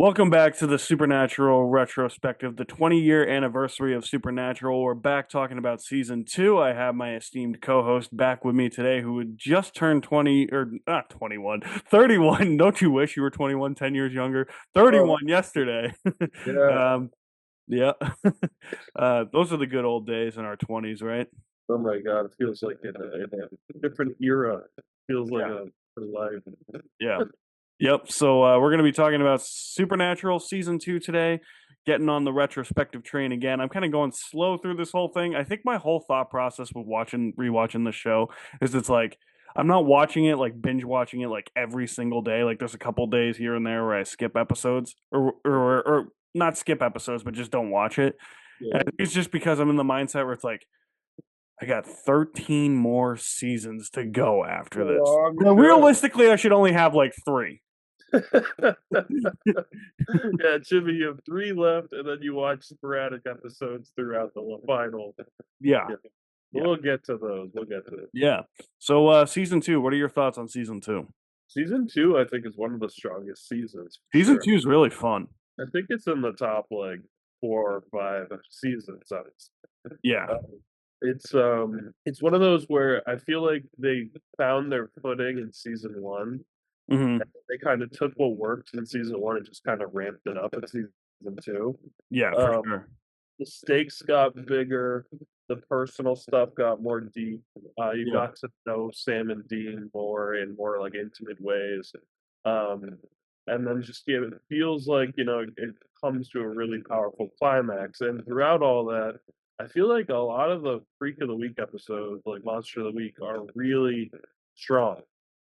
Welcome back to the Supernatural Retrospective, the 20-year anniversary of Supernatural. We're back talking about season two. I have my esteemed co-host back with me today who had just turned 20, or not 21, 31. Don't you wish you were 21, 10 years younger? Oh, 31 yesterday. yeah. um, yeah. Those are the good old days in our 20s, right? Oh my God. It feels like in a different era. It feels like Yeah. a life. Yeah. Yep. So we're going to be talking about Supernatural season two today, getting on the retrospective train again. I'm kind of going slow through this whole thing. I think my whole thought process with rewatching the show is it's like I'm not watching it like binge watching it like every single day. Like there's a couple days here and there where I skip episodes or not skip episodes, but just don't watch it. And I Yeah. think it's just because I'm in the mindset where it's like I got 13 more seasons to go A after this. long Now, show. realistically, I should only have like three. Yeah, Jimmy, you have three left, and then you watch sporadic episodes throughout the final. Yeah, Yeah. yeah, We'll get to those. We'll get to it. yeah. So, season two. What are your thoughts on season two? Season two, I think, is one of the strongest seasons for Season sure. two is really fun. I think it's in the top like 4 or 5 seasons. Yeah. It's one of those where I feel like they found their footing in season one. Hmm. They kind of took what worked in season one and just kind of ramped it up in season two. Yeah, for Um, sure. the stakes got bigger, the personal stuff got more deep. You Yeah. got to know Sam and Dean more in more like intimate ways. Um, and then just yeah, it feels like it comes to a really powerful climax. And throughout all that, I feel like a lot of the Freak of the Week episodes, like Monster of the Week, are really strong.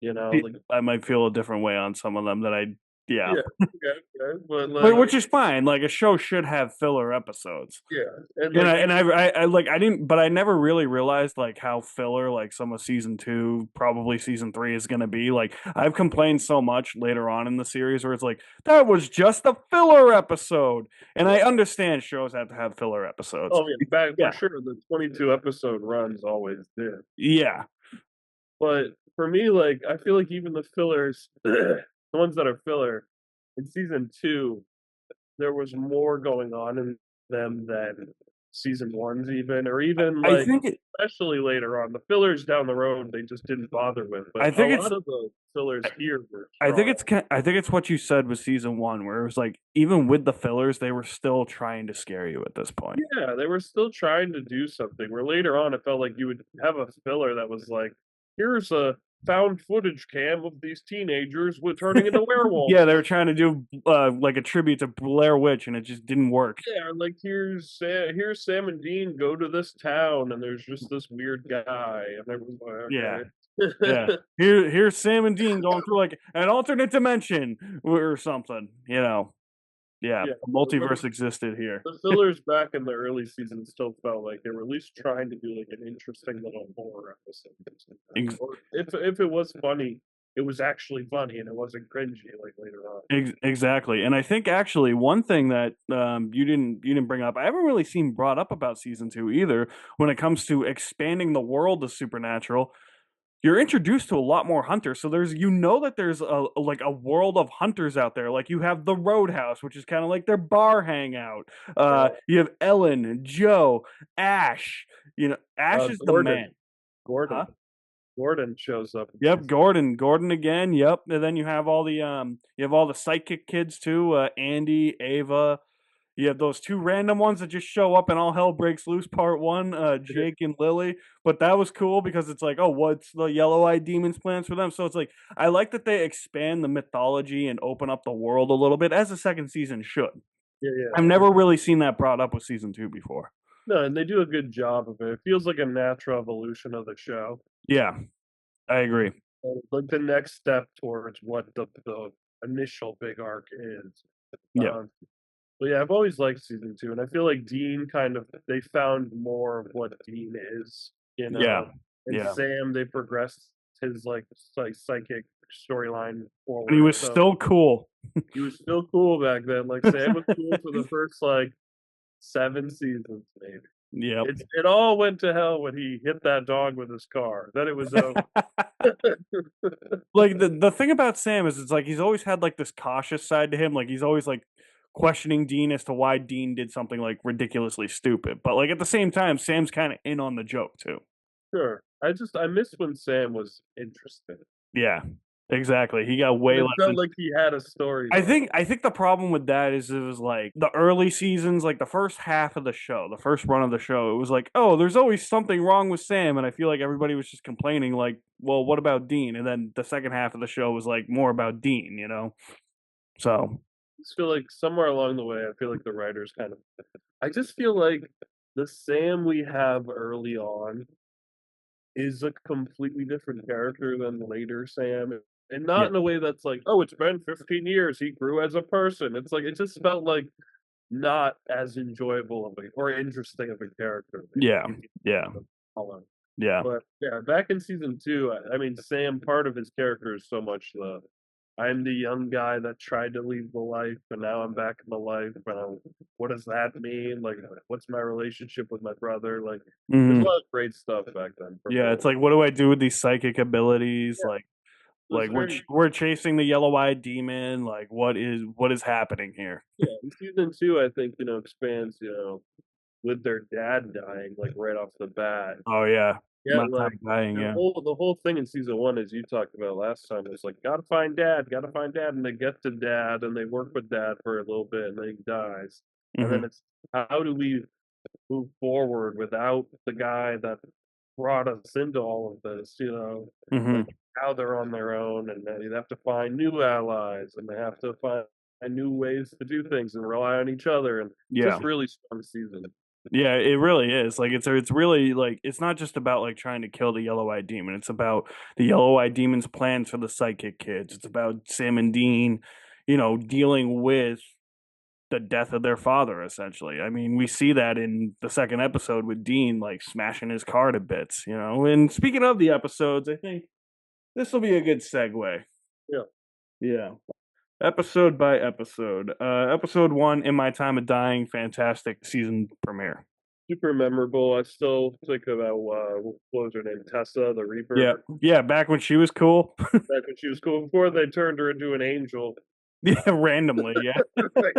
Like I might feel a different way on some of them that I, yeah. yeah, okay, okay. But But like which is fine. Like a show should have filler episodes. yeah, and And like I like I didn't, but I never really realized like how filler like some of season two, probably season three is gonna be. Like I've complained so much later on in the series where it's like that was just a filler episode, and I yeah. understand shows have to have filler episodes. Oh yeah, back for Yeah, sure. The 22 episode runs always did. yeah, But for me, like I feel like even the fillers, the ones that are filler, in season two, there was more going on in them than season one's even, or even I like think it. especially later on. The fillers down the road they just didn't bother with. But I a think it's lot of the fillers here were I think strong. it's I think it's what you said with season one, where it was like even with the fillers, they were still trying to scare you at this point. Yeah, they were still trying to do something. Where later on, it felt like you would have a filler that was like, "Here's a found footage cam of these teenagers with turning into Yeah, werewolves." they were trying to do like a tribute to Blair Witch, and it just didn't work. Yeah, like here's Sam and Dean go to this town, and there's just this weird guy, and everyone's Yeah, like, yeah. okay. Here's Sam and Dean going through like an alternate dimension or something. Yeah, Yeah, a but multiverse existed here. the fillers back in the early seasons still felt like they were at least trying to do like an interesting little horror episode or something. Ex- Or if it was funny, it was actually funny and it wasn't cringy like later on. exactly, and I think actually one thing that you didn't bring up, I haven't really seen brought up about season two either. When it comes to expanding the world of Supernatural, you're introduced to a lot more hunters. So that there's like a world of hunters out there. Like you have the Roadhouse, which is kind of like their bar hangout. Yeah. You have Ellen, Joe, Ash. Ash is the Gordon, man. Gordon, Huh? Gordon shows up in Yep, season. Gordon again. Yep, and then you have all the psychic kids too. Andy, Ava. You have those two random ones that just show up and all hell breaks loose. Part one, Jake and Lily. But that was cool because it's like, oh, what's the yellow eyed demons' plans for them? So it's like I like that they expand the mythology and open up the world a little bit, as the second season should. Yeah, I've yeah. never really seen that brought up with season two before. No, and they do a good job of it. It feels like a natural evolution of the show. Yeah, I agree. Like the next step towards what the initial big arc is. Yeah, Um, but yeah, I've always liked season two, and I feel like Dean kind of they found more of what Dean is, yeah, and yeah. Sam they progressed his like psychic storyline And he forward. was So still cool. he was still cool back then. Like Sam was cool for the first like 7 seasons, maybe. Yep. It all went to hell when he hit that dog with his car. Then it was over. Like the thing about Sam is it's like he's always had like this cautious side to him. Like he's always like questioning Dean as to why Dean did something like ridiculously stupid. But like at the same time, Sam's kind of in on the joke too. Sure. I miss when Sam was interesting. Yeah, exactly. He got When way it less. felt like he had a storyline. I think the problem with that is it was like the early seasons, like the first half of the show, the first run of the show, it was like, oh, there's always something wrong with Sam, and I feel like everybody was just complaining, like, well, what about Dean? And then the second half of the show was like more about Dean, you know. So I just feel like somewhere along the way, I feel like the writers kind of. I just feel like the Sam we have early on is a completely different character than later Sam, and not yeah, in a way that's like, oh, it's been 15 years, he grew as a person. It's like it just felt like not as enjoyable of a or interesting of a character. yeah, Maybe yeah, color. yeah. But yeah, back in season two, I mean, Sam, part of his character is so much the I'm the young guy that tried to leave the life, but now I'm back in the life. What does that mean? Like, what's my relationship with my brother? Like, there's a Hmm. lot of great stuff back then from Yeah, early. it's like, what do I do with these psychic abilities? Yeah, it was Like very we're chasing the yellow-eyed demon. Like, what is happening here? yeah. In season two, I think expands with their dad dying like right off the bat. Oh yeah, Yeah, my like time dying. the Yeah. whole thing in season one, as you talked about last time, was like gotta find dad, and they get to dad, and they work with dad for a little bit, and then he dies, and then Hmm. it's how do we move forward without the guy that brought us into all of this, Hmm. like how they're on their own, and they have to find new allies, and they have to find new ways to do things and rely on each other, and Yeah. just really strong season. Yeah, it really is. Like it's really like it's not just about like trying to kill the yellow-eyed demon. It's about the yellow-eyed demon's plans for the psychic kids. It's about Sam and Dean, dealing with the death of their father essentially. I mean, we see that in the second episode with Dean like smashing his car to bits. And speaking of the episodes, I think this will be a good segue. Yeah. Yeah. Episode by episode. Episode 1, In My Time of Dying, fantastic season premiere. Super memorable. I still think about what was her name, Tessa, the Yeah, Reaper. yeah. Back when she was cool. Back when she was cool, before they turned her into an angel. Yeah, randomly. Yeah, Like,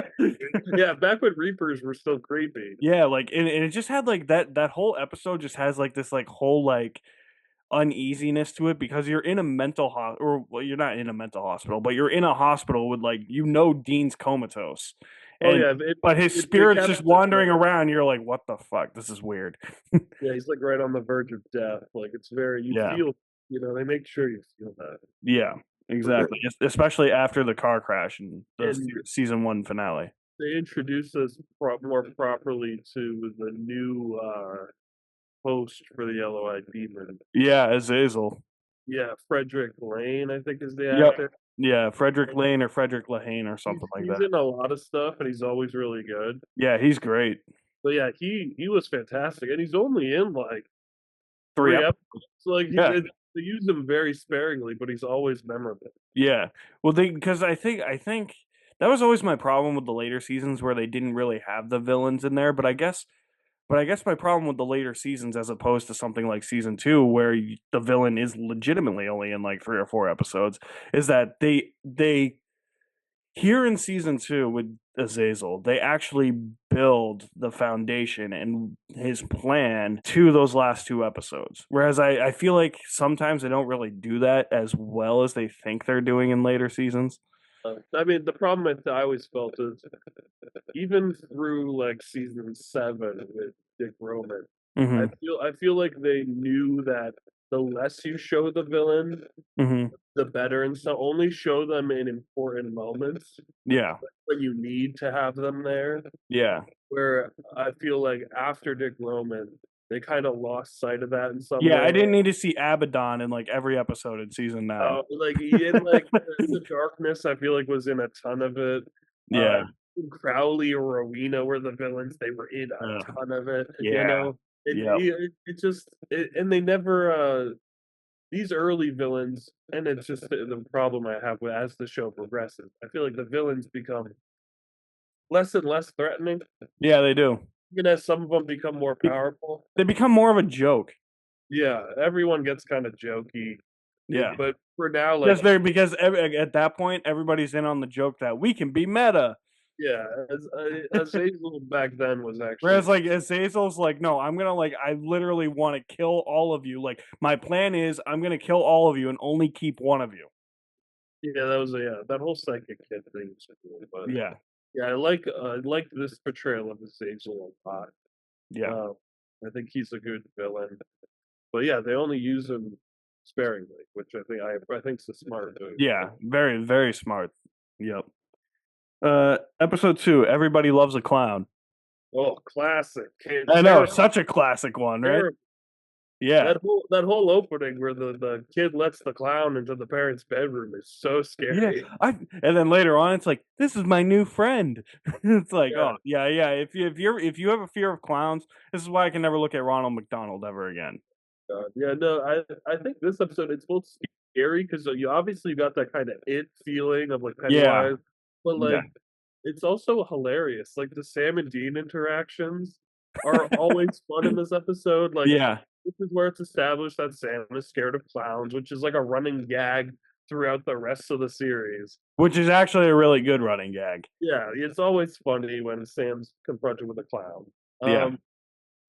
yeah, back when Reapers were still creepy. yeah. Like, and it just had like that whole episode just has like this like whole like uneasiness to it because you're in a mental or well, you're not in a mental hospital, but you're in a hospital with like Dean's comatose, Oh and yeah, but his they spirit's kept just it wandering like around. You're like, what the fuck? This is weird. yeah, he's like right on the verge of death. Like it's very you Yeah, feel they make sure you feel that. yeah, exactly. Especially after the car crash and the And season 1 finale. they introduce us more properly to the new host for the Yellow Eyed Demon. Yeah, Azazel. Yeah, Frederick Lane, I think is the Yep. actor. Yeah, Frederick Lane or Frederick Lahane or something like He's that. in a lot of stuff, and he's always really good. Yeah, he's great. But yeah, he was fantastic, and he's only in like Three 3 episodes. episodes. So, like Yeah, they use him very sparingly, but he's always memorable. yeah. Well, because I think that was always my problem with the later seasons where they didn't really have the villains in there. But I guess my problem with the later seasons, as opposed to something like season 2, where the villain is legitimately only in like 3 or 4 episodes, is that they here in season 2 with Azazel, they actually build the foundation and his plan to those last 2 episodes. Whereas I feel like sometimes they don't really do that as well as they think they're doing in later seasons. I mean, the problem I always felt is even through like season 7 with Dick Roman, Hmm. I feel like they knew that the less you show the villain, Hmm. the better, and so only show them in important moments Yeah. when you need to have them there. Yeah. Where I feel like after Dick Roman, they kind of lost sight of that in some Yeah, I way. didn't need to see Abaddon in like every episode in season 9. Like in like the darkness, I feel like was in a ton of it. Uh, Yeah. Crowley or Rowena were the villains; they were in a Uh, ton of it. yeah. Yeah. And they never these early villains, and it's just the problem I have with as the show progresses. I feel like the villains become less and less threatening. Yeah, they do. even as some of them become more Be- powerful. They become more of a joke. Yeah, everyone gets kind of jokey. Yeah. But for now, Because like, at that point everybody's in on the joke that we can be meta. yeah, as Hazel back then was actually, Whereas like Azazel's like, no, I'm gonna like I literally want to kill all of you. Like my plan is I'm gonna kill all of you and only keep one of you. yeah, that was a yeah, that whole psychic kid thing was cool. But Yeah. yeah, I like this portrayal of Hazel a lot. Yeah. Uh, I think he's a good villain. But yeah, they only use him sparingly, which I think's a smart move. Yeah. Very, very smart. Yep. Episode 2, Everybody Loves a Clown. Oh, classic! I know, Terrible, such a classic one, right? terrible. Yeah. That whole opening where the kid lets the clown into the parents' bedroom is so Yeah. scary. And then later on it's like, this is my new friend. It's like, Yeah, oh, yeah, yeah. If you have a fear of clowns, this is why I can never look at Ronald McDonald ever again. yeah. No, I think this episode it's both scary because you obviously got that kind of it feeling of like Yeah. Pennywise, but Yeah. like it's also hilarious. Like the Sam and Dean interactions are always fun in this episode. Like Yeah. this is where it's established that Sam is scared of clowns, which is like a running gag throughout the rest of the series. Which is actually a really good running gag. Yeah, it's always funny when Sam's confronted with a clown. Yeah. Um,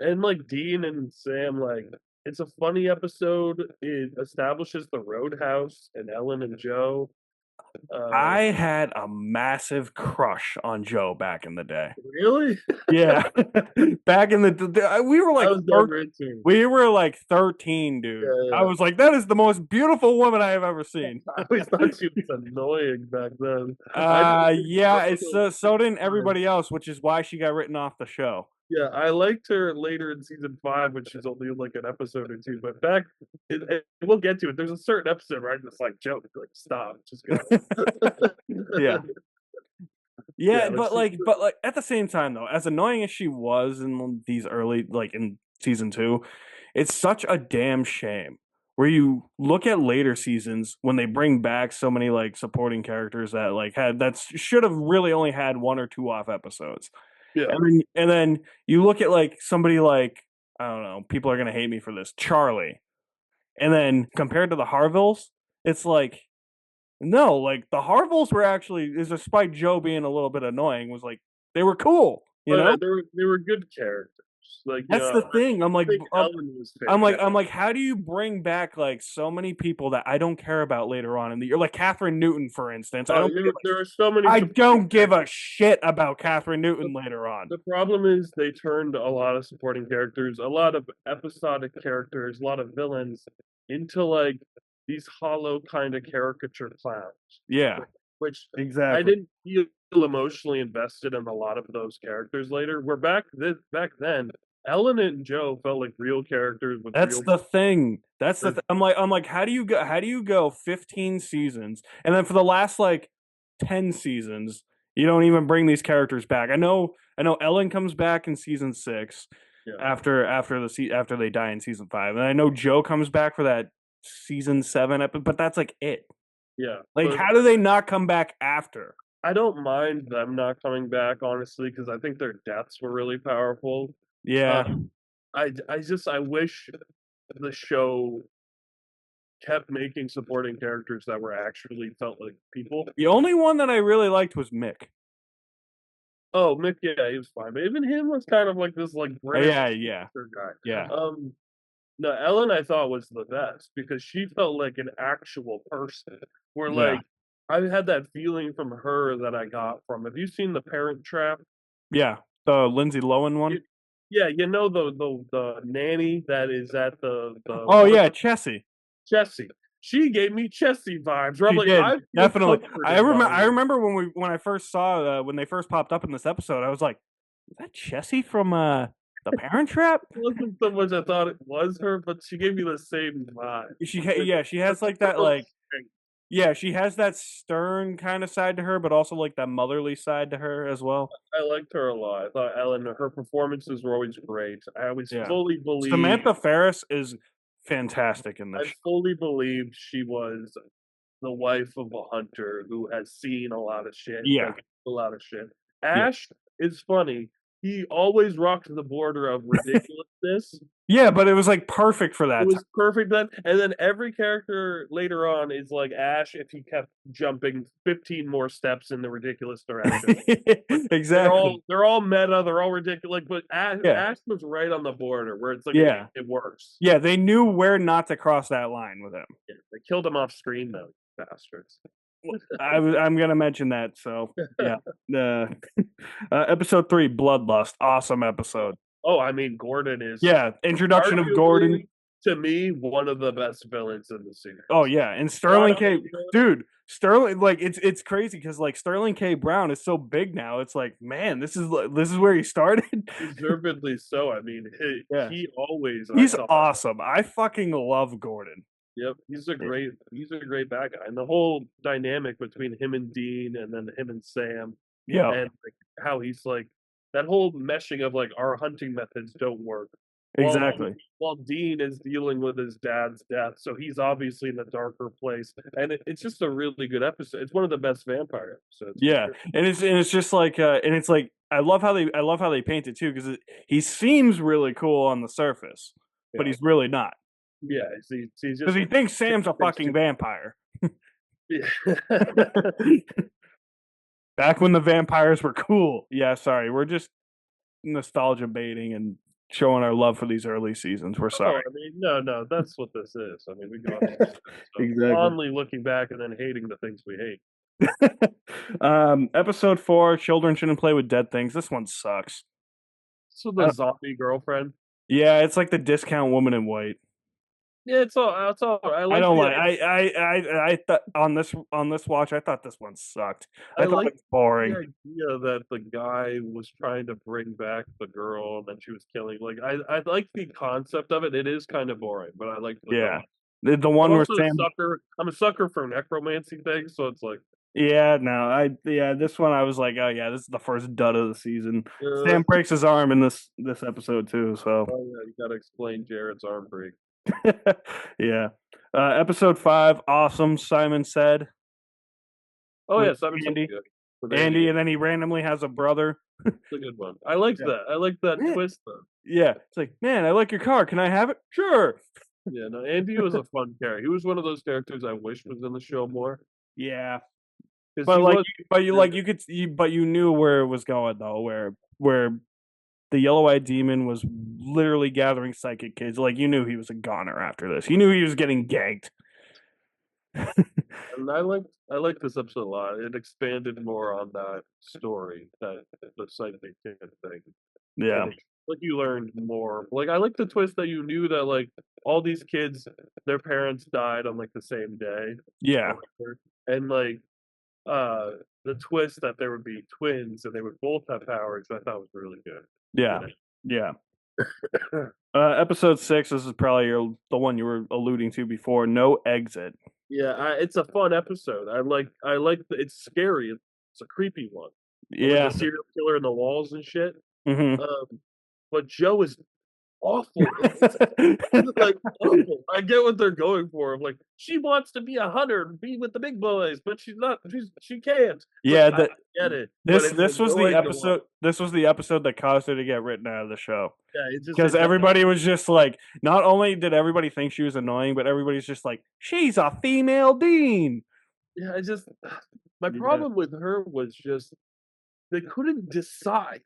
and like Dean and Sam, like it's a funny episode. It establishes the Roadhouse and Ellen and Joe. Uh, I had a massive crush on Joe back in the day. really? Yeah. Back in we were I like was never into him. we were like 13, dude. Yeah, I yeah. was like, that is the most beautiful woman I have ever seen. I always thought she was annoying back then. I didn't think Yeah, her it's until so didn't time. everybody else, which is why she got written off the show. Yeah, I liked her later in season 5 when she's only in like an episode or two. But back, we'll get to it. There's a certain episode where I'm just like, Joe, like, stop, just go. Yeah. Yeah, Yeah, like but like at the same time though, as annoying as she was in these early like in season 2, it's such a damn shame where you look at later seasons when they bring back so many like supporting characters that like had that should have really only had one or two off episodes. yeah, And then you look at like somebody like I don't know, people are going to hate me for this, Charlie. And then compared to the Harvilles, it's like no, like the Harvilles were actually, is despite Joe being a little bit annoying, was like they were cool, you but know? they were good characters. Like That's the thing. I think Ellen was I'm fantastic. like, how do you bring back like so many people that I don't care about later on in the year? Like Catherine Newton, for instance. There were so many I supporting don't give a characters. shit about Catherine The, Newton later on. the problem is they turned a lot of supporting characters, a lot of episodic characters, a lot of villains into like these hollow kind of caricature clowns, Yeah, which I exactly. didn't feel emotionally invested in a lot of those characters later. Where back then, Ellen and Joe felt like real characters with That's real. the thing. I'm like, how do you go 15 seasons and then for the last like 10 seasons you don't even bring these characters back? I know Ellen comes back in season 6 Yeah, after they die in season 5. And I know Joe comes back for that season 7 episode, but that's like it. yeah, Like but how do they not come back after? I don't mind them not coming back honestly because I think their deaths were really powerful. Uh, Yeah. I wish the show kept making supporting characters that were actually felt like people. The only one that I really liked was Mick. Oh, Mick, yeah, he was fine, but even him was kind of like this like British Yeah, yeah. guy. Yeah. No, Ellen I thought was the best because she felt like an actual person. Where Yeah. like I had that feeling from her that I got from. Have you seen The Parent Trap? Yeah. The Lindsay Lohan one? You, yeah, you know the nanny that is at the Oh work, yeah, Chessie. Jessie. She gave me Jessie vibes. Where I'm She like, did I feel definitely. comforted by I her. remember when I first saw when they first popped up in this episode. I was like, "Is that Chessie from the Parent Trap?" It wasn't so much I thought it was her, but she gave me the same vibe. Like, Yeah, she has like that real like strength. yeah, she has that stern kind of side to her, but also like that motherly side to her as well. I liked her a lot. I thought Ellen, her performances were always great. Yeah, Samantha Ferris is fantastic in this I show. fully believed she was the wife of a hunter who has seen a lot of shit, Yeah, been through a lot of shit. yeah, Ash is funny he always rocked the border of ridiculousness. Yeah, but it was like perfect for It that was perfect then, and then every character later on is like Ash if he kept jumping 15 more steps in the ridiculous direction. time. Like Exactly. they're all meta, they're all ridiculous. Like, but Yeah. Ash was right on the border where it's like Yeah. it works. Yeah, they knew where not to cross that line with him. Yeah, they killed him off screen though, bastards. I'm gonna mention that. So yeah, uh, episode 3, Bloodlust, awesome episode. Oh, I mean, Gordon is Yeah, introduction of Gordon. arguably to me one of the best villains in the Oh series. yeah, and Not Sterling K. only Dude, Sterling, like it's crazy because like Sterling K. Brown is so big now. It's like, man, this is where he started. deservedly so. I mean, Yeah, he always I he's thought, awesome. I fucking love Gordon. yep, he's a great bad guy, and the whole dynamic between him and Dean, and then him and Sam, Yeah, and like how he's like that whole meshing of like our hunting methods don't work. While exactly. while Dean is dealing with his dad's death, so he's obviously in a darker place, and it's just a really good episode. It's one of the best vampire episodes for Yeah, sure. and it's just like and it's like I love how they paint it too because he seems really cool on the surface, but Yeah, he's really not yeah. He's because just he thinks Sam's a thinks fucking too. vampire. Yeah. Back when the vampires were cool. Yeah, sorry, we're just nostalgia baiting and showing our love for these early seasons. We're Oh, sorry. I mean, no, that's what this is. I mean, we go on this so Exactly. fondly looking back and then hating the things we hate. Episode 4, children shouldn't play with dead things. This one sucks. So the zombie girlfriend. Yeah, it's like the discount woman in white. Yeah, it's all. I I like don't the like. I thought on this watch, I thought this one sucked. I I thought like it was the boring. idea that the guy was trying to bring back the girl and then she was killing. Like I like the concept of it. It is kind of boring, but I like the Yeah, concept. the I'm one where also a Sam. sucker. I'm a sucker for necromancy things, so it's like, Yeah, no, this one I was like, oh yeah, this is the first dud of the season. uh, Sam breaks his arm in this episode too. So oh yeah, you gotta explain Jared's arm break. yeah, episode 5, awesome. Simon Said Oh with yeah, Simon Says Andy, good with Andy, Andy. and then he randomly has a brother. It's a good one. I liked Yeah. that. I like that Yeah, twist though. yeah. It's like, man, I like your car. Can I have it? Sure. Yeah, no, Andy was a fun character. He was one of those characters I wish was in the show more Yeah, because but he like, was. but you like you could, but you knew where it was going though, where the yellow-eyed demon was literally gathering psychic kids. Like you knew he was a goner after this. You knew he was getting ganked. And I liked this episode a lot. It expanded more on that story, that the psychic kid thing, Yeah, and like you learned more. Like I like the twist that you knew that like all these kids, their parents died on like the same day, yeah, or whatever. And like uh the twist that there would be twins and they would both have powers, I thought was really good. You yeah, yeah. Episode 6. This is probably the one you were alluding to before. No exit. Yeah, it's a fun episode. I like it's scary. It's a creepy one. With like the Yeah. serial killer in the walls and shit. Hmm. Um, but Joe is awful. It's like awful. I get what they're going for. Like she wants to be a hunter and be with the big boys, but she's not. She can't. Like Yeah. I get it, but it's This was the annoying to watch. episode. This was the episode that caused her to get written out of the show Yeah, it just because it does. everybody was just like, not only did everybody think she was annoying, but everybody's just like, she's a female dean. Yeah, I just my Yeah. problem with her was just they couldn't decide.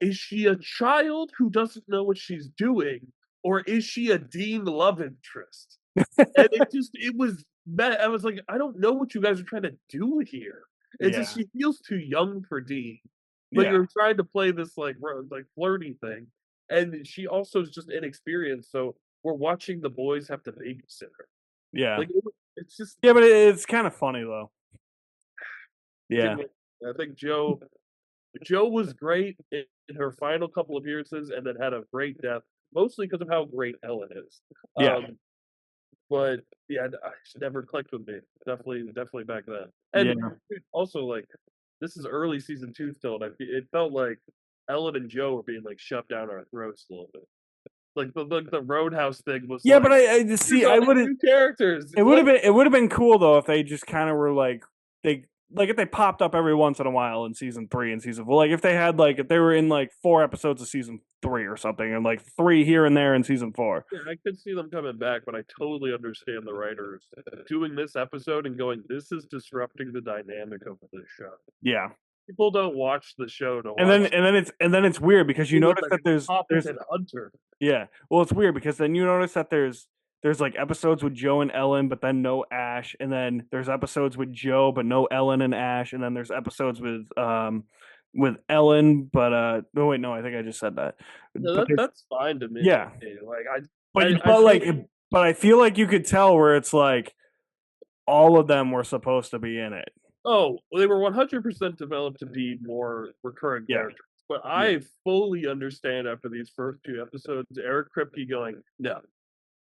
Is she a child who doesn't know what she's doing, or is she a dean love interest? And it was that I was like, I don't know what you guys are trying to do here. It's just Yeah. she feels too young for Dean, but Yeah. you're trying to play this like flirty thing, and she also is just inexperienced. So we're watching the boys have to babysit her. Yeah. It's just Yeah. But it's kind of funny though. it Yeah. didn't. I think Joe was great in her final couple of appearances, and then had a great death, mostly because of how great Ellen is. Yeah. But yeah, she never clicked with me. Definitely back then. Yeah. And also, like, this is early season 2 still, and it felt like Ellen and Joe were being like shoved down our throats a little bit. Like the Roadhouse thing was Yeah. But like, I just here's see. I all these wouldn't. new characters. It would have been cool though if they just kind of were like they like if they popped up every once in a while in season 3 and season 4, like if they had like if they were in like 4 episodes of season 3 or something, and like 3 here and there in season 4. Yeah, I could see them coming back, but I totally understand the writers doing this episode and going, "This is disrupting the dynamic of the show." Yeah, People don't watch the show to and then watch it's weird because you who was notice like that a there's competent hunter. yeah, well it's weird because then you notice that there's like episodes with Joe and Ellen, but then no Ash, and then there's episodes with Joe but no Ellen and Ash, and then there's episodes with Ellen, but no wait, no, I think I just said that. No, But there's that's fine to me. yeah, Like but I feel like but I feel like you could tell where it's like all of them were supposed to be in it. oh, well, they were 100% developed to be more recurring Yeah, characters. But yeah, I fully understand after these first 2 episodes, Eric Kripke going, no,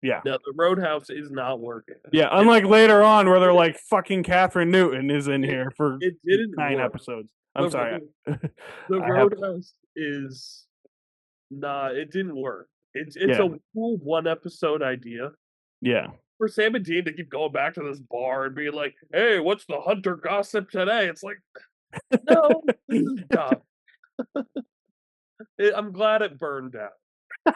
yeah. no, the Roadhouse is not working. Yeah, And unlike later on where they're it, like fucking Catherine Newton is in it, here for it didn't work. nine episodes. I'm The sorry. the I have Roadhouse is not. It didn't work. It's yeah, a cool 1 episode idea yeah. for Sam and Dean to keep going back to this bar and being like, "Hey, what's the hunter gossip today?" It's like, no, this is dumb. I'm glad it burned down.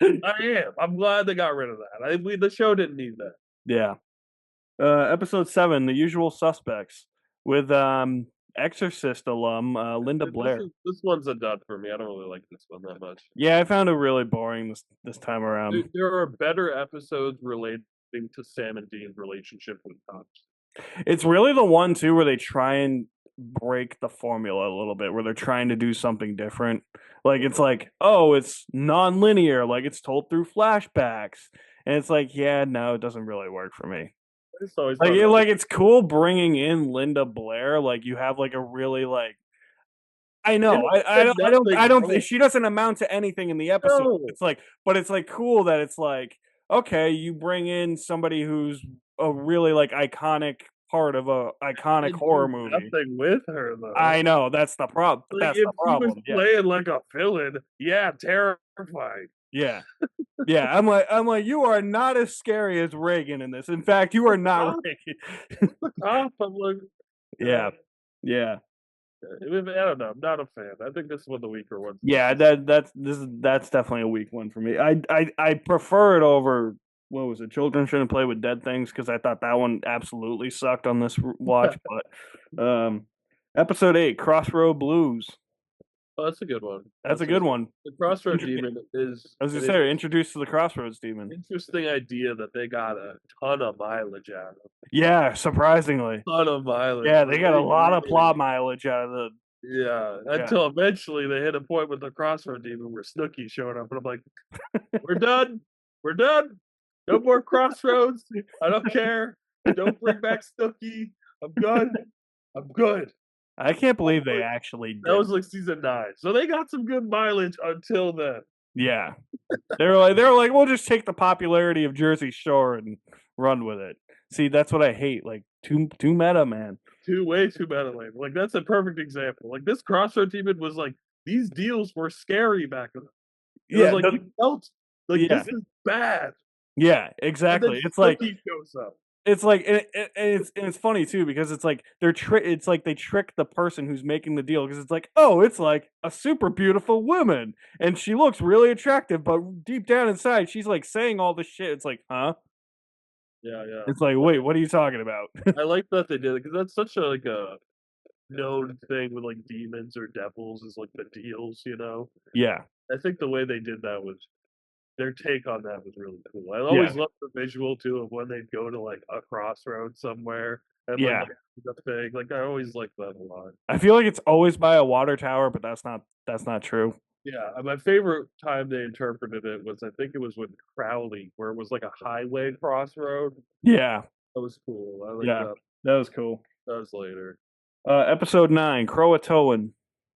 I am. I'm glad they got rid of that. The show didn't need that. Yeah. Episode 7, The Usual Suspects, with Exorcist alum Linda Blair. This one's a dud for me. I don't really like this one that much. Yeah, I found it really boring this time around. There are better episodes relating to Sam and Dean's relationship with Tops. It's really the one too where they try and break the formula a little bit, where they're trying to do something different. Like it's like, oh, it's non-linear, like it's told through flashbacks. And it's like, yeah, no, it doesn't really work for me. I just always Like thought that was it's cool bringing in Linda Blair. Like you have like a really like I and know. it said I nothing don't wrong. she doesn't amount to anything in the episode. No, It's like but it's like cool that it's like okay, you bring in somebody who's a really like iconic part of a iconic and horror do movie. nothing with her though. I know, that's the problem. Like That's if the he was problem. Yeah. playing like a villain, yeah, terrifying. Yeah. Yeah, I'm like you are not as scary as Reagan in this. In fact, you are not Cop, Reagan. the cop. I'm like, Yeah. Yeah. I don't know. I'm not a fan. I think this is one of the weaker ones. Yeah, that's definitely a weak one for me. I prefer it over what was it? Children Shouldn't Play with Dead Things because I thought that one absolutely sucked on this watch. But episode 8, Crossroad Blues. Oh, that's a good one. That's a good one. The Crossroad Demon is I was gonna an say, introduced to the Crossroads Demon. interesting idea that they got a ton of mileage out of. Yeah, surprisingly. Ton of mileage. Yeah, they Like got a lot of really, plot mileage out of the. yeah. Yeah, Until eventually they hit a point with the Crossroad Demon where Snooky showed up, and I'm like, we're done. We're done. No more Crossroads. I don't care. Don't bring back Snooky. I'm good. I'm good. I can't believe they actually That did. was like season 9. So they got some good mileage until then. Yeah, they were like, we'll just take the popularity of Jersey Shore and run with it. See, that's what I hate. Like too meta, man. Way too meta lane. Like that's a perfect example. Like this Crossroad Demon was like these deals were scary back then. It was Yeah, like you felt like yeah, this is bad. yeah, And then exactly. Snooki shows up. It's like and it's funny too because it's like it's like they trick the person who's making the deal because it's like oh it's like a super beautiful woman and she looks really attractive but deep down inside she's like saying all this shit. It's like huh? Yeah, yeah. It's like wait, what are you talking about? I like that they did it because that's such a like a known thing with like demons or devils is like the deals, you know. Yeah, I think the way they did that was their take on that was really cool. I yeah, always loved the visual too of when they'd go to like a crossroad somewhere and like yeah. the thing. Like I always liked that a lot. I feel like it's always by a water tower, but that's not true. Yeah, my favorite time they interpreted it was I think it was with Crowley, where it was like a highway crossroad. Yeah, That was cool. I like yeah, that. that was cool. That was later. Episode 9, Croatoan.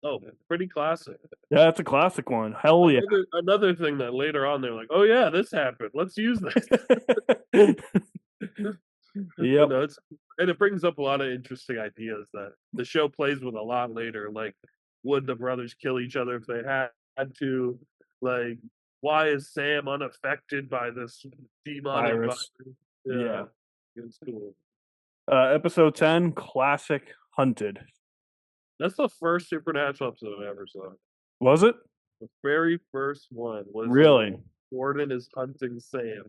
Oh, pretty classic. Yeah, that's a classic one. Hell yeah. Another thing that later on they're like, oh yeah, this happened. Let's use this. Yep. No, and it brings up a lot of interesting ideas that the show plays with a lot later. Like, would the brothers kill each other if they had to? Like, why is Sam unaffected by this demonic virus? Virus. Yeah, Yeah. it's cool. Episode 10, classic hunted. That's the first Supernatural episode I ever saw. Was it? The very first one was Really? Gordon is hunting Sam,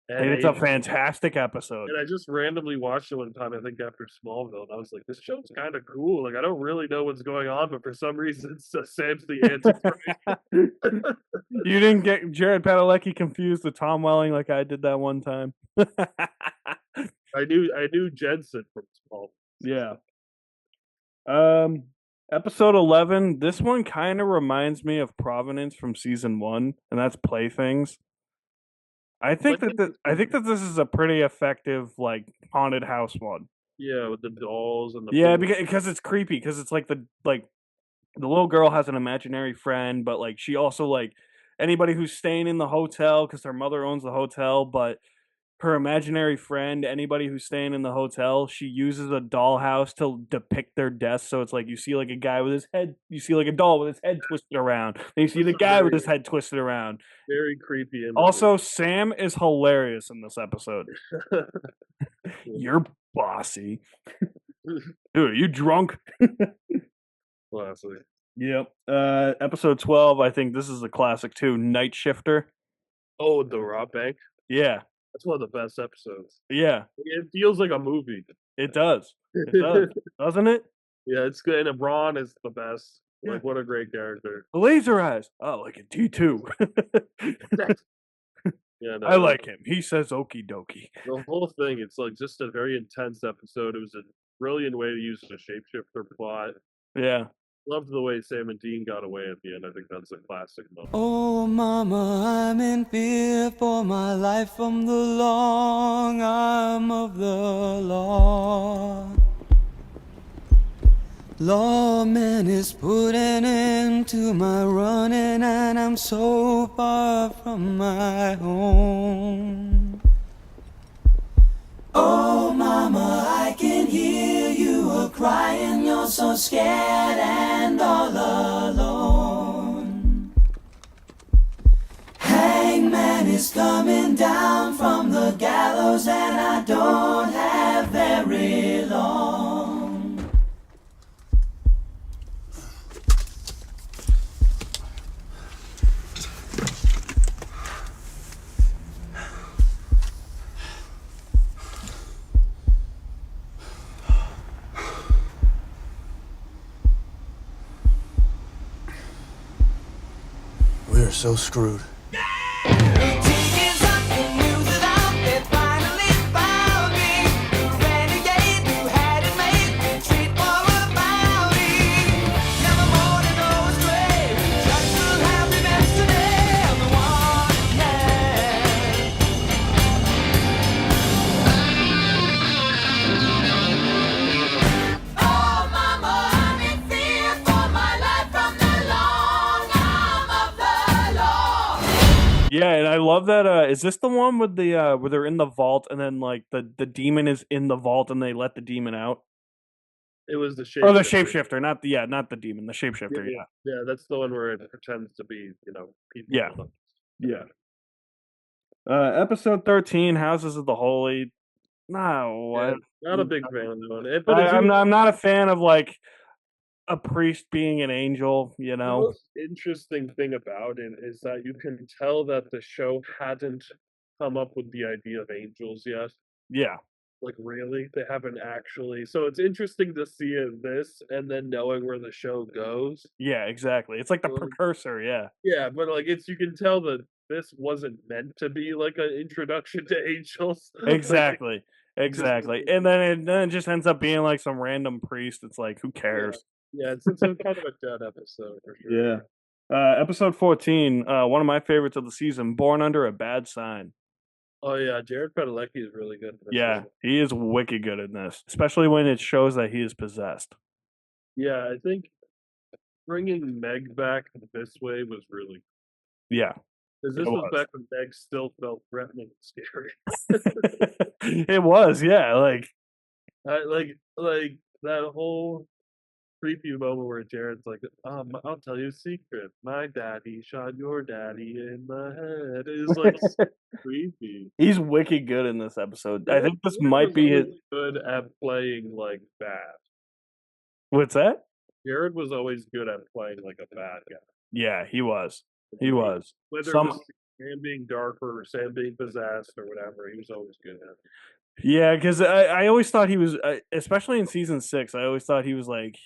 and And it's a it fantastic episode. and I just randomly watched it one time. I think after Smallville, and I was like, "This show's kind of cool. Like, I don't really know what's going on, but for some reason, Sam's the Antichrist." You didn't get Jared Padalecki confused with Tom Welling like I did that one time. I knew Jensen from Smallville. Yeah. Um, episode 11. This one kind of reminds me of Provenance from season 1, and that's Playthings. I think that this is a pretty effective like haunted house one. Yeah, with the dolls and the Yeah, food. because it's creepy because it's like the little girl has an imaginary friend, but like she also like anybody who's staying in the hotel because her mother owns the hotel, but her imaginary friend, anybody who's staying in the hotel, she uses a dollhouse to depict their death. So it's like you see like a guy with his head, you see like a doll with his head twisted around, and you see There's the some guy with very his head twisted around. very creepy images. Also, Sam is hilarious in this episode. You're bossy. Dude, are you drunk? Classic. Yep. Episode 12, I think this is a classic too. Night Shifter. Oh, the Rob Bank. Yeah. That's one of the best episodes. Yeah. It feels like a movie. It does. It does. Doesn't it? Yeah, it's good. And Ron is the best. Yeah. Like, what a great character. The laser eyes. Oh, like a T2. Yeah, I no, like him. He says okie dokie. the whole thing, it's like just a very intense episode. It was a brilliant way to use the shapeshifter plot. Yeah. Loved the way Sam and Dean got away at the end. I think that's a classic moment. Oh, mama, I'm in fear for my life from the long arm of the law. Lawman is putting an end to my running, and I'm so far from my home. Oh, mama, I can hear you a-crying. You're so scared and all alone. Hangman is coming down from the gallows, and I don't have very long. We are so screwed. Yeah, and I love that. Is this the one with the where they're in the vault and then like the demon is in the vault and they let the demon out? It was the Or the shapeshifter. shapeshifter, not the demon, the shapeshifter. Yeah. Yeah, that's the one where it pretends to be, people. Yeah. Yeah. Episode 13, Houses of the Holy. No, Yeah, not a big fan of that one. But I'm not a fan of like a priest being an angel. You the know. most interesting thing about it is that you can tell that the show hadn't come up with the idea of angels yet. Yeah. Like, really? They haven't actually. So it's interesting to see this and then knowing where the show goes. Yeah. Exactly. It's like the Like, precursor. Yeah. yeah, but like you can tell that this wasn't meant to be like an introduction to angels. Like, Exactly. just Exactly. And then it just ends up being like some random priest. It's like, who cares? yeah, it's a kind of a dead episode for sure. Yeah. Episode 14, one of my favorites of the season, Born Under a Bad Sign. Oh yeah, Jared Padalecki is really good. In this Yeah, one. he is wicked good in this, especially when it shows that he is possessed. Yeah, I think bringing Meg back this way was really Yeah, because it this was was. back when Meg still felt threatening and scary. It was, yeah. Like, Like that whole creepy moment where Jared's like, I'll tell you a secret. My daddy shot your daddy in the head. Is like so creepy. he's wicked good in this episode. I Jared, think this Jared might was be his. really good at playing like bad. What's that? Jared was always good at playing like a bad guy. Yeah, he was. He was. Whether it Some was Sam being darker or Sam being possessed or whatever, he was always good at it. Yeah, because I always thought he was, especially in season 6. I always thought he was like,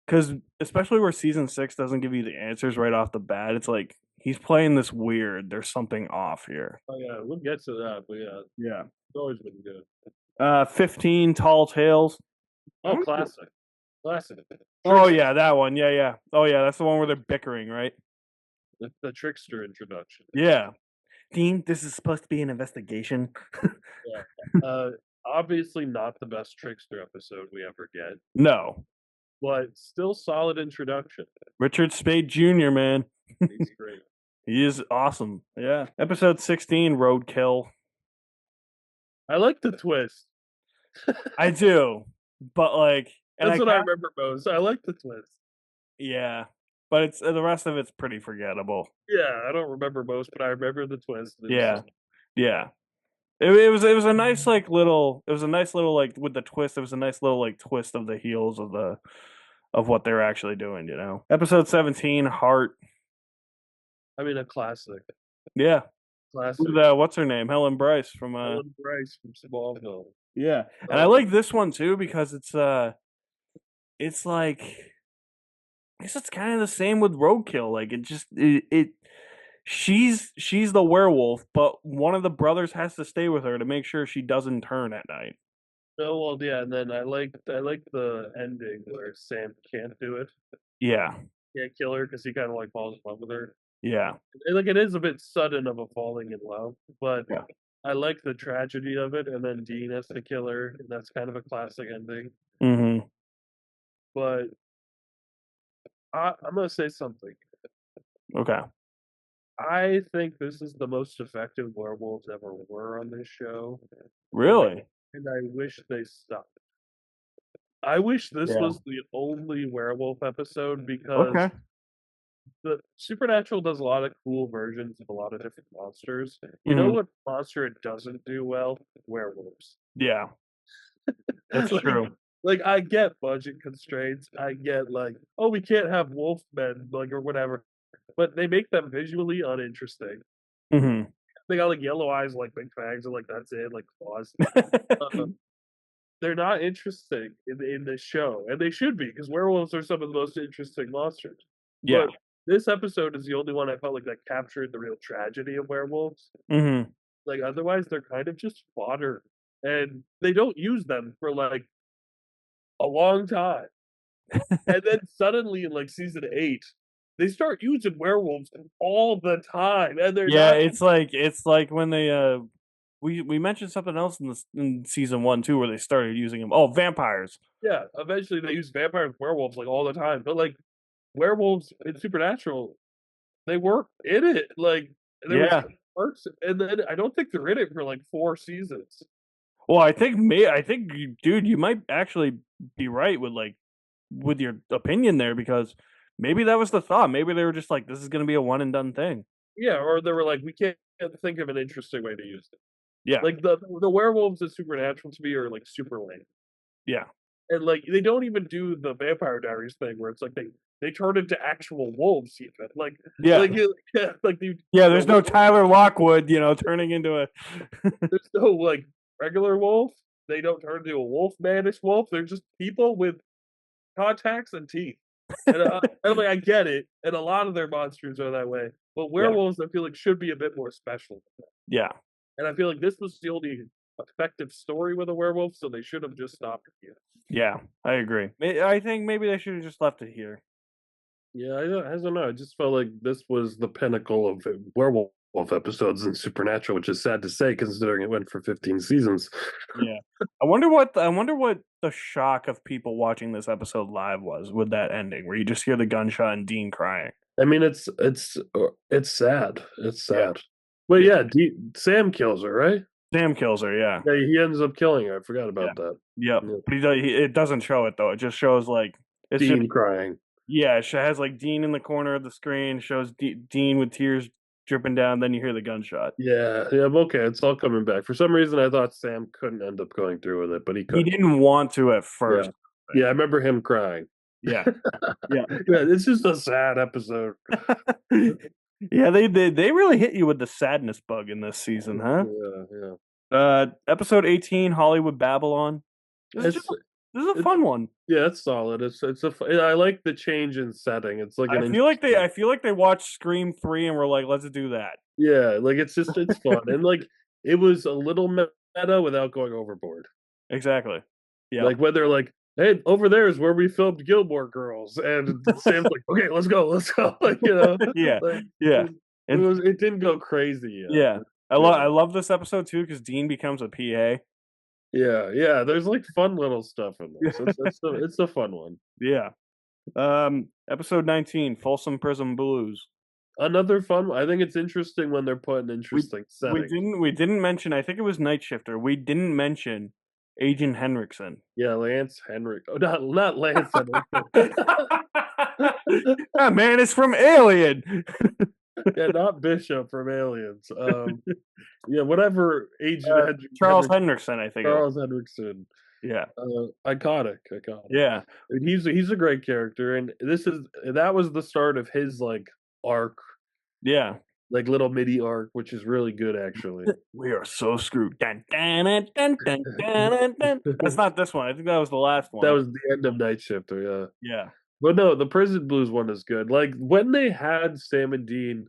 because especially where season 6 doesn't give you the answers right off the bat. It's like he's playing this weird. There's something off here. Oh yeah, we'll get to that, but yeah, Yeah. it's always been good. 15 Tall Tales. Oh, classic, classic. Oh yeah, that one. Yeah, yeah. Oh yeah, that's the one where they're bickering, right? The trickster introduction. Yeah. Dean, this is supposed to be an investigation. Yeah. Obviously not the best trickster episode we ever get, No. but still solid introduction. Richard Spade Jr., man. He's great. He is awesome. Yeah. Episode 16, Roadkill. I like the twist. I do. But like That's what I remember most. I like the twist. Yeah. But it's the rest of it's pretty forgettable. Yeah, I don't remember most, but I remember the twist. Yeah. Yeah. It was a nice like little like with the twist, it was a nice little like twist of the heels of what they're actually doing, you know. Episode 17, Heart. I mean, a classic. Yeah. Classic. What's her name? Helen Bryce from Ellen Bryce from Smallville. Yeah. And I like this one too because it's like I guess it's kind of the same with Roadkill. Like she's the werewolf, but one of the brothers has to stay with her to make sure she doesn't turn at night. Oh well, yeah, and then I like the ending where Sam can't do it. Yeah. Can't kill her because he kind of like falls in love with her. Yeah. And, like it is a bit sudden of a falling in love, but Yeah. I like the tragedy of it. And then Dean has to kill her, and that's kind of a classic ending. Mm-hmm. But I'm gonna say something. Okay. I think this is the most effective werewolves ever were on this show. Really? And I wish they stopped. I wish this Yeah. was the only werewolf episode because the Supernatural does a lot of cool versions of a lot of different monsters. You know what monster it doesn't do well? Werewolves. Yeah. That's true. Like I get budget constraints. I get like, oh, we can't have wolf men, like or whatever. But they make them visually uninteresting. Mm-hmm. They got like yellow eyes, like big fangs, and like that's it, like claws. They're not interesting in this show, and they should be because werewolves are some of the most interesting monsters. Yeah. But this episode is the only one I felt like that captured the real tragedy of werewolves. Mm-hmm. Like otherwise, they're kind of just fodder, and they don't use them for like a long time. And then suddenly, in like season 8, they start using werewolves all the time, and they're Yeah, not. it's like when they we mentioned something else in season 1 too where they started using them. Oh, vampires. Yeah, eventually they use vampires, and werewolves like all the time, but like werewolves in Supernatural, they work in it. Like there was parts, and then I don't think they're in it for like 4 seasons. Well, I think dude, you might actually be right with your opinion there because maybe that was the thought. Maybe they were just like, this is going to be a one and done thing. Yeah, or they were like, we can't think of an interesting way to use it. Yeah, like the werewolves in Supernatural to me are like super lame. Yeah, and like they don't even do the Vampire Diaries thing where it's like they turn into actual wolves even. Like there's no Tyler Lockwood, turning into a. There's no like regular wolf. They don't turn into a wolf-manish wolf. They're just people with contacts and teeth. And I'm like, I get it, and a lot of their monsters are that way. But werewolves, I feel like, should be a bit more special. Yeah, and I feel like this was the only effective story with a werewolf, so they should have just stopped it here. Yeah, I agree. I think maybe they should have just left it here. Yeah, I don't know. I just felt like this was the pinnacle of werewolf episodes in Supernatural, which is sad to say considering it went for 15 seasons. Yeah, I wonder what the shock of people watching this episode live was with that ending, where you just hear the gunshot and Dean crying. I mean, it's sad. It's sad. But yeah, Sam kills her, right? Sam kills her. Yeah. Yeah, he ends up killing her. I forgot about that. Yep. Yeah. But it doesn't show it though. It just shows like Dean crying. Yeah, it has like Dean in the corner of the screen. Shows Dean with tears dripping down. Then you hear the gunshot. Yeah. Okay, it's all coming back. For some reason, I thought Sam couldn't end up going through with it, but he could. He didn't want to at first. Yeah, I remember him crying. Yeah. Yeah. Yeah, it's just a sad episode. Yeah, they really hit you with the sadness bug in this season, huh? Yeah, yeah. Episode 18, Hollywood Babylon. This is just It's this is a it's fun one. yeah, it's solid. I like the change in setting. It's like an interesting. I feel like they watched Scream 3 and were like, let's do that. Yeah, like it's fun and like it was a little meta without going overboard. Exactly. Yeah. Like when they're like, "Hey, over there is where we filmed Gilmore Girls," and Sam's like, "Okay, let's go." Like Yeah. like Yeah. And it didn't go crazy. yeah. Yeah, I love this episode too because Dean becomes a PA. yeah. There's like fun little stuff in this. It's a fun one. Yeah. Episode 19, Folsom Prison Blues. Another fun. I think it's interesting when they're put in interesting settings. We didn't mention, I think it was Night Shifter. We didn't mention Agent Henriksen. Yeah, Lance Henrik. Oh, not Lance Henrik. That man is from Alien. Yeah, not Bishop from Aliens. Yeah, whatever Agent Charles Henriksen, I think. Charles Henriksen. Yeah. Iconic. Yeah. And he's a great character, and that was the start of his like arc, Yeah. like little mini arc, which is really good actually. We are so screwed. Dun, dun, dun, dun, dun, dun, dun. That's not this one. I think that was the last one. That was the end of Night Shifter, yeah. Yeah. But no, the Prison Blues one is good. Like when they had Sam and Dean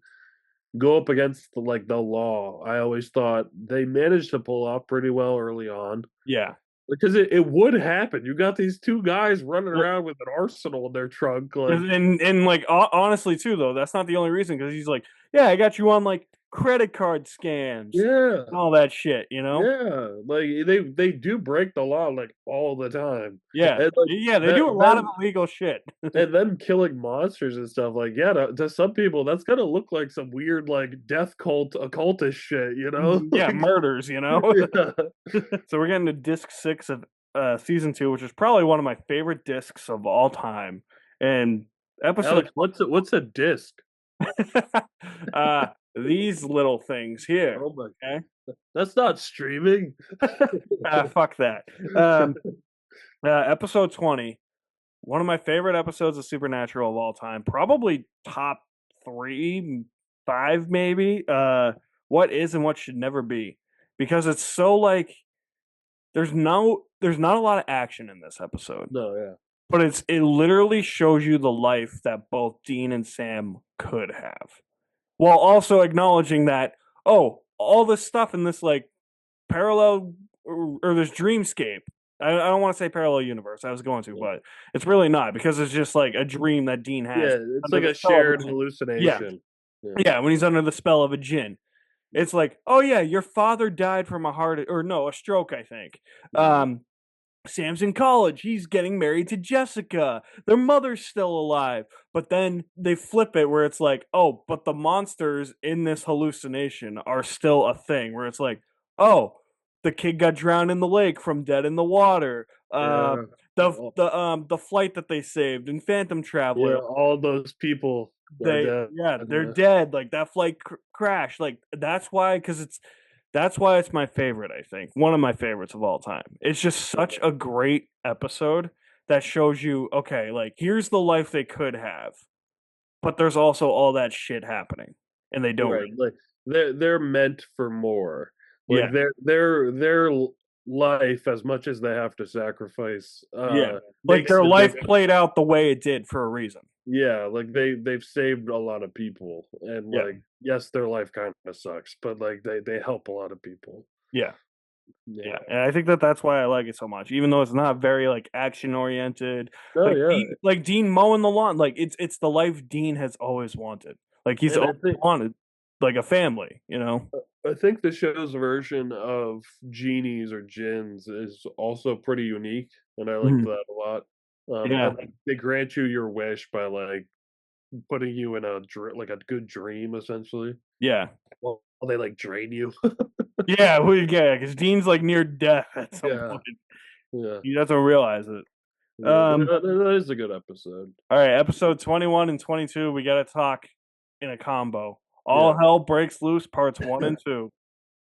go up against the law, I always thought they managed to pull off pretty well early on. Yeah. Because it would happen. You got these two guys running around with an arsenal in their trunk, like And like honestly too though, that's not the only reason because he's like, yeah, I got you on like credit card scams, yeah, and all that shit, you know? yeah. Like they do break the law like all the time. Yeah, And like yeah, they do a lot of illegal shit. and them killing monsters and stuff. Like yeah, to some people that's gonna look like some weird like death cult occultist shit, you know? Yeah, Like, murders, you know. yeah. So we're getting to disc 6 of season 2, which is probably one of my favorite discs of all time. And episode Alex, what's a disc? these little things here. Oh my, Okay, that's not streaming. fuck that. Episode 20, one of my favorite episodes of Supernatural of all time, probably top 3, 5 maybe. What is and what should never be, because it's so like there's not a lot of action in this episode, No, yeah. but it literally shows you the life that both Dean and Sam could have, while also acknowledging that all this stuff in this like parallel or this dreamscape. I don't want to say parallel universe. I was going to, but it's really not, because it's just like a dream that Dean has. Yeah, it's under like the a spell of shared jinn. hallucination. Yeah, when he's under the spell of a jinn. It's like, oh yeah, your father died from a stroke, I think. Sam's in college. He's getting married to Jessica. Their mother's still alive. But then they flip it where it's like, oh, but the monsters in this hallucination are still a thing. Where it's like, oh, the kid got drowned in the lake from Dead in the Water. Yeah. The flight that they saved in Phantom Traveler. Yeah, all those people are dead. They're dead. Like that flight crashed. Like that's why it's my favorite, I think. One of my favorites of all time. It's just such a great episode that shows you, okay, like here's the life they could have, but there's also all that shit happening, and they don't. Right. Like they're meant for more. Yeah. Like their life, as much as they have to sacrifice, Like makes their the life difference. played out the way it did for a reason. Yeah, like they've saved a lot of people, and Yeah. like yes, their life kind of sucks, but like they help a lot of people. Yeah. Yeah, and I think that's why I like it so much, even though it's not very like action oriented. Oh yeah, Dean mowing the lawn, like it's the life Dean has always wanted. Like he's And I always think- wanted like a family, you know. I think the show's version of genies or jinns is also pretty unique, and I like Mhm. that a lot. Yeah. And, like, they grant you your wish by like putting you in a like a good dream, essentially. Yeah, Well, they like drain you. yeah, because Dean's like near death at some Yeah. point. Yeah, He doesn't realize it. yeah, that is a good episode. All right, episode 21 and 22, we got to talk in a combo. All Yeah. Hell Breaks Loose, parts 1 and 2.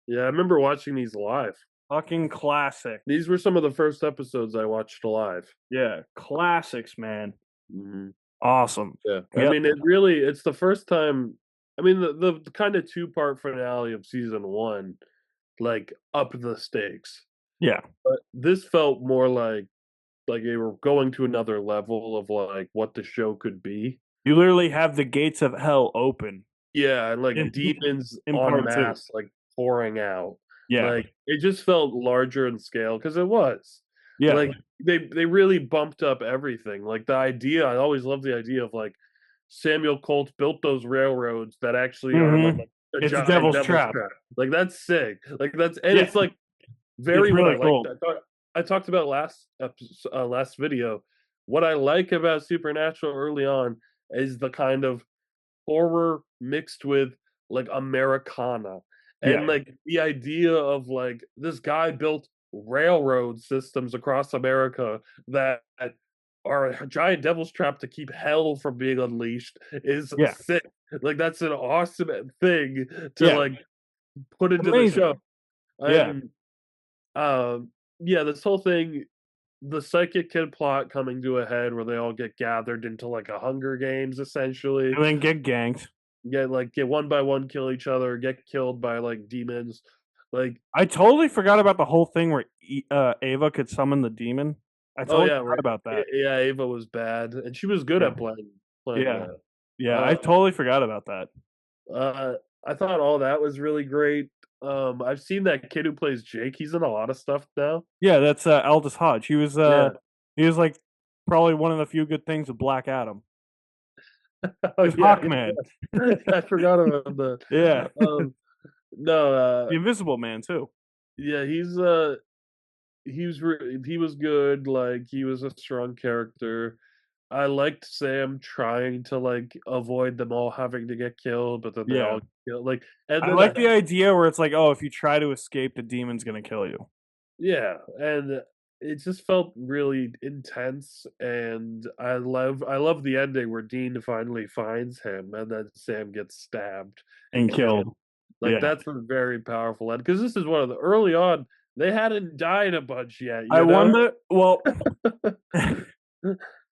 Yeah, I remember watching these live. Fucking classic. These were some of the first episodes I watched live. Yeah, classics, man. Mhm. Awesome. Yeah. I Yep. mean, it's the first time. I mean, the kind of two-part finale of season one, like, upped the stakes. Yeah. But this felt more like they were going to another level of, like, what the show could be. You literally have the gates of hell open Yeah, and, like, in, demons in en part two. masse, like, pouring out. Yeah. Like, it just felt larger in scale because it was. Yeah. Like, they really bumped up everything. Like, the idea I always loved the idea of, like, Samuel Colt built those railroads that actually are, like, Hmm. a It's a giant devil's devil's trap. trap. Like, that's sick. Like, that's and Yeah. it's, like, It's very what I really like. cool. I talked about last video. What I like about Supernatural early on is the kind of horror mixed with, like, Americana, Yeah. and, like, the idea of, like, this guy built railroad systems across America that are a giant devil's trap to keep hell from being unleashed is Yeah. sick. Like, that's an awesome thing to, Yeah. like, put into the Amazing. show, Yeah. and, yeah, this whole thing the Psychic Kid plot coming to a head where they all get gathered into, like, a Hunger Games, essentially. And then get ganked. Get one by one, kill each other, get killed by, like, demons. Like, I totally forgot about the whole thing where Ava could summon the demon. I oh, totally yeah, forgot right. about that. Yeah, Ava was bad, and she was good Yeah. at playing Yeah. that. Yeah. I Uh, totally forgot about that. uh, I thought all that was really great. I've seen that kid who plays Jake, he's in a lot of stuff now. Yeah, that's Aldous Hodge. Yeah. He was like probably one of the few good things of Black Adam. Oh, He was yeah, Hawkman. I forgot about that. Yeah. No, The Invisible Man too. yeah, he was good, like, he was a strong character. I liked Sam trying to, like, avoid them all having to get killed, but then they Yeah. all kill like, and I then like the idea where it's like, oh, if you try to escape, the demon's gonna kill you. yeah, and it just felt really intense, and I love the ending where Dean finally finds him, and then Sam gets stabbed And and killed. killed. Like, Yeah. that's a very powerful end because this is one of the early on, they hadn't died a bunch yet, I you know? wonder well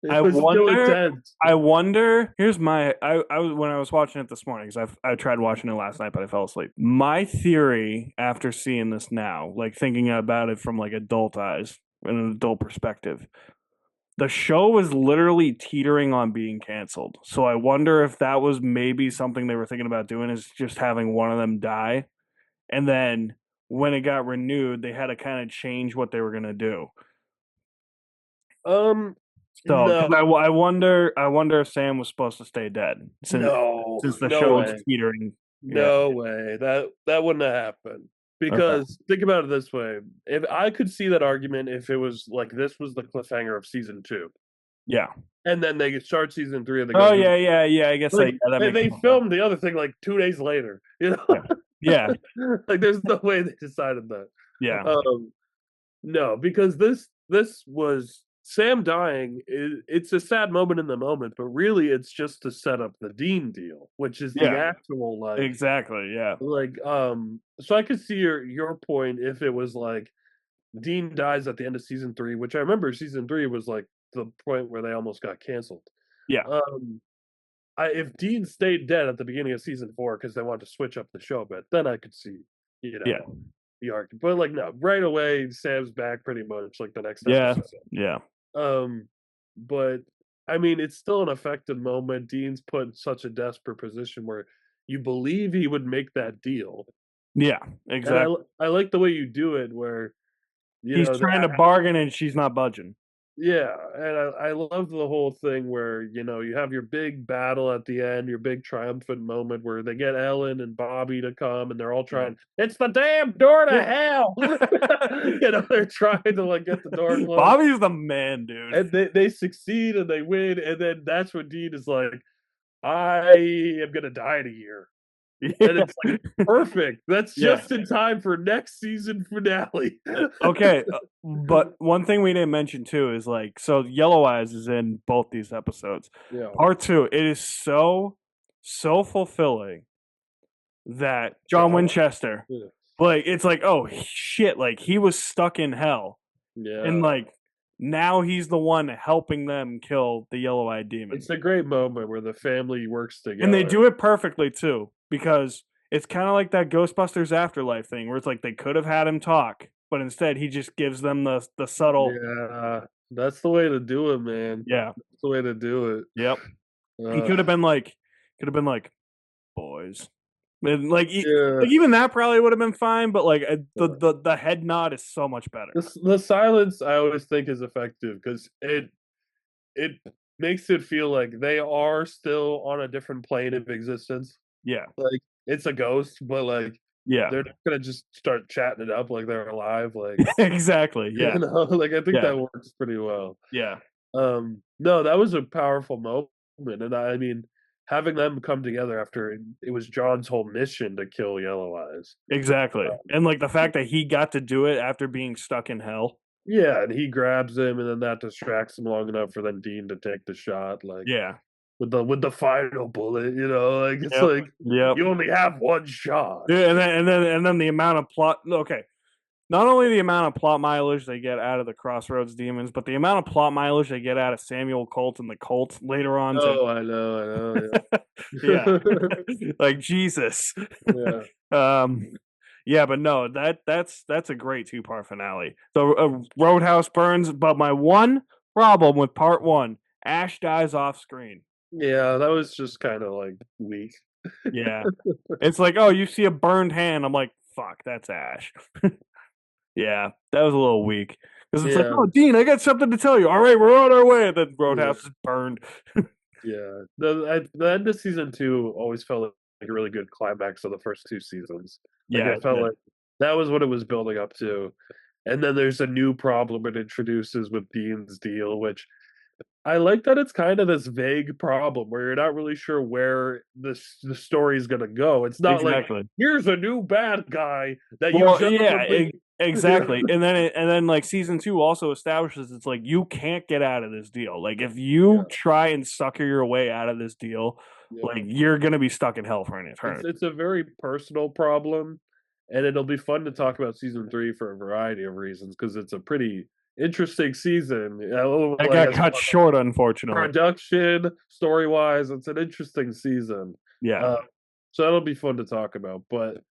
It was still intense. I wonder. Here's my. I was when I was watching it this morning because I tried watching it last night, but I fell asleep. My theory after seeing this now, like thinking about it from like adult eyes, in an adult perspective, the show was literally teetering on being canceled. So I wonder if that was maybe something they were thinking about doing is just having one of them die, and then when it got renewed, they had to kind of change what they were gonna do. Um, So, no, because I wonder if Sam was supposed to stay dead no, since the no show was way. teetering. Yeah. No way. That wouldn't have happened. Okay. Because think about it this way. If I could see that argument if it was like this was the cliffhanger of season 2. Yeah. And then they start season 3 and they Oh go yeah, yeah, yeah. I guess like that makes they more sense. filmed the other thing like 2 days later, you know? Yeah. Like there's no way they decided that. Yeah. No, because this was Sam dying it's a sad moment in the moment, but really it's just to set up the Dean deal, which is the Yeah. actual Exactly. Yeah. so I could see your point if it was like Dean dies at the end of season 3, which I remember season 3 was like the point where they almost got canceled. Yeah. If Dean stayed dead at the beginning of season 4 because they wanted to switch up the show a bit, then I could see, you Yeah. know, the argument. But like no, right away Sam's back pretty much like the next Yeah. episode. Yeah. But I mean, it's still an affected moment. Dean's put in such a desperate position where you believe he would make that deal. Yeah. And Exactly. I like the way you do it where, you He's know, trying to bargain and she's not budging. yeah, and I love the whole thing where, you know, you have your big battle at the end, your big triumphant moment where they get Ellen and Bobby to come and they're all trying, it's the damn door to hell. You know, they're trying to like get the door closed. Bobby's the man, dude. And they succeed and they win, and then that's when Dean is like, I am gonna die in a year. And it's like perfect. That's Yeah. just in time for next season finale. Okay, but one thing we didn't mention too is like, so Yellow Eyes is in both these episodes. Yeah. Part 2, it is so fulfilling that John Winchester, Yeah. like, it's like, oh shit, like he was stuck in hell, Yeah. and like now he's the one helping them kill the yellow-eyed demon. It's a great moment where the family works together. And they do it perfectly too, because it's kind of like that Ghostbusters Afterlife thing where it's like they could have had him talk, but instead he just gives them the subtle. Yeah, that's the way to do it, man. Yeah. That's the way to do it. Yep. He could have been like, boys, and like Yeah. even that probably would have been fine, but like the head nod is so much better. The silence I always think is effective because it makes it feel like they are still on a different plane of existence. Yeah. Like it's a ghost, but like Yeah. they're not gonna just start chatting it up like they're alive. Like Exactly. Yeah. you know, like I think Yeah. that works pretty well. Yeah. No, that was a powerful moment, and I mean, having them come together after it was John's whole mission to kill Yellow Eyes. Exactly. And like the fact that he got to do it after being stuck in hell. Yeah, and he grabs him, and then that distracts him long enough for then Dean to take the shot, like Yeah. with the final bullet. You know, like it's Yep. like Yep. you only have one shot. Yeah, and then the amount of plot. Okay, not only the amount of plot mileage they get out of the Crossroads demons, but the amount of plot mileage they get out of Samuel Colt and the Cult later on. Oh, I know. Yeah, like Jesus. Yeah. Yeah, but no, that's a great 2-part finale. The Roadhouse burns, but my one problem with part 1, Ash dies off screen. Yeah, that was just kind of like weak. Yeah, it's like, oh, you see a burned hand. I'm like, fuck, that's Ash. Yeah, that was a little weak because it's like, Yeah. oh, Dean, I got something to tell you. All right, we're on our way. And then Roadhouse is burned. Yeah, the end of season 2 always felt like a really good climax of the first 2 seasons. Like Yeah, I felt like that was what it was building up to, and then there's a new problem it introduces with Dean's deal, which I like that it's kind of this vague problem where you're not really sure where the story's gonna go. It's not exactly. like here's a new bad guy that Well, you just yeah, exactly. And then like season 2 also establishes it's like you can't get out of this deal. Like if you try and sucker your way out of this deal, like you're gonna be stuck in hell for an eternity. It's a very personal problem, and it'll be fun to talk about season 3 for a variety of reasons because it's a pretty interesting season. It got cut short, unfortunately. Production, story wise, it's an interesting season. Yeah. So that'll be fun to talk about. But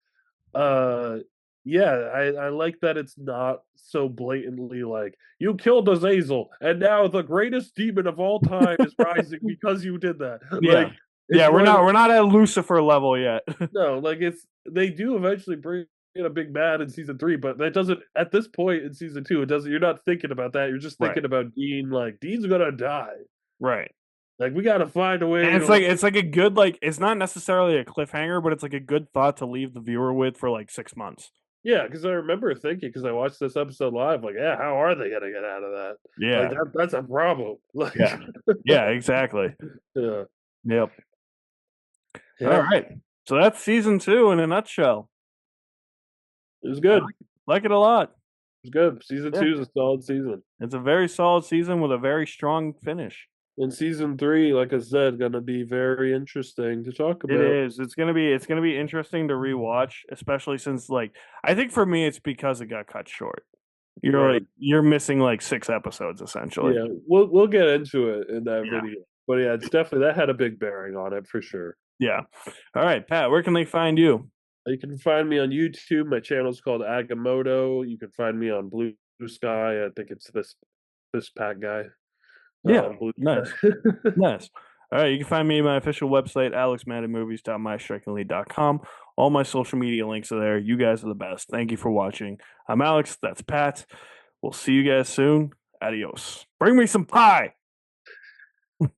yeah, I like that it's not so blatantly like you killed Azazel, and now the greatest demon of all time is rising because you did that. Yeah. Like, yeah, we're not at Lucifer level yet. No, like they do eventually bring in a big bad in season 3, but that doesn't at this point in season 2, it doesn't you're not thinking about that. You're just thinking about Dean, like Dean's gonna die. Right. Like we gotta find a way. And it's like a good, like it's not necessarily a cliffhanger, but it's like a good thought to leave the viewer with for like 6 months. Yeah, because I remember thinking because I watched this episode live, like, yeah, how are they gonna get out of that? Yeah, like, that's a problem. Like, yeah, exactly. Yeah. Yep. Yeah. All right, so that's season 2 in a nutshell. It was good. Like it a lot. It was good. Season 2 is a solid season. It's a very solid season with a very strong finish. And season 3, like I said, gonna be very interesting to talk about. It is. It's gonna be interesting to rewatch, especially since like I think for me it's because it got cut short. You're missing like 6 episodes essentially. Yeah, we'll get into it in that video. But yeah, it's definitely that had a big bearing on it for sure. Yeah. All right, Pat, where can they find you? You can find me on YouTube. My channel is called Agamotto. You can find me on Blue Sky. I think it's this Pat guy. Yeah, nice. Nice. All right, you can find me at my official website, alexmaddenmovies.mystrikingly.com. All my social media links are there. You guys are the best. Thank you for watching. I'm Alex. That's Pat. We'll see you guys soon. Adios. Bring me some pie.